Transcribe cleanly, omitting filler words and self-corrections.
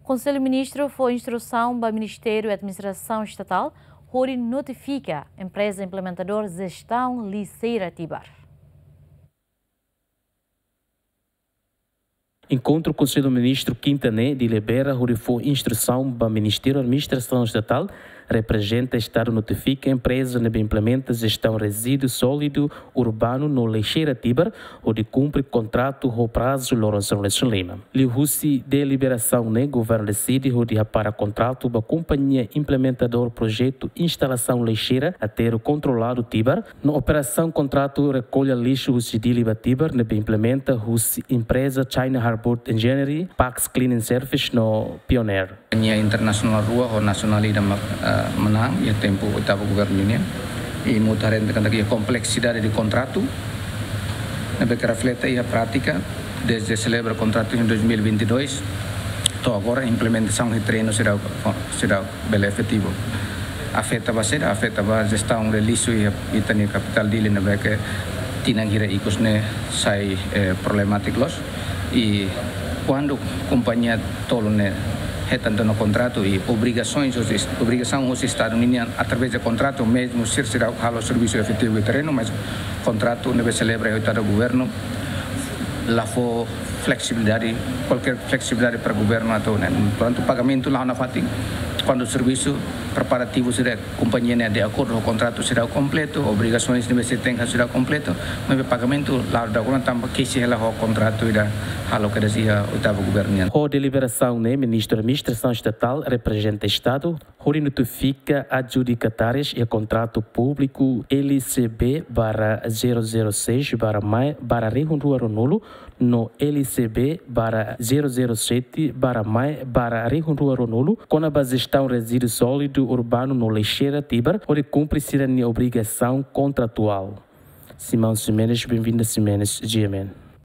Conselho Ministro foi instrução para o Ministério da Administração Estatal, onde notifica a empresa implementadora Gestão Liceira Tibar. Encontro o Conselho Ministro Quintané de Libera, onde foi instrução para o Ministério da Administração Estatal, representa Estado notifica a empresa que implementa gestão resíduo sólido urbano no Leixeira Tibar, onde cumpre contrato ao prazo Lourenço Lima. Liu-se deliberação né governo decide onde para contrato para a companhia implementador projeto instalação Leixeira a ter o controlado Tibar. Na operação contrato recolha lixo o Diliba Tibar, ne implementa a empresa China Harbour Engineering, Pax Cleaning Service no Pioneer. Companhia internacional rua ou nacional ida menang ya tempo oitavo governo ini e mutar dengan a complexidade de contrato na que reflete a prática desde celebra contrato em 2022 até agora a implementação de treino será bem efetivo afeta a gestão de lixo e também capital dele na que tinang hira ikut ne sai problemáticos e quando companhia tolone tanto no contrato e obrigação aos Estados Unidos através do contrato mesmo ser será o serviço efetivo de terreno, mas o contrato deve celebrar o governo lá for flexibilidade, qualquer flexibilidade para o governo atau portanto o pagamento lá na fating quando o serviço preparativo será companhia de acordo com o contrato será completo, obrigações deve ser tenha será completo, mas o pagamento lá da governante também que se ela o contrato irá halo que dizia o oitavo governo. A deliberação né ministro da Administração Estatal representa Estado, onde notifica adjudicatários e contrato público LCB/006/mai/Rihunruaronulo no LCB/007/mai/Rihunruaronulo com a gestão resíduo sólido urbano no Leixeira Tibar, onde cumpre ser a obrigação contratual. Simão Simenes, bem-vindo a Simenes, GMN.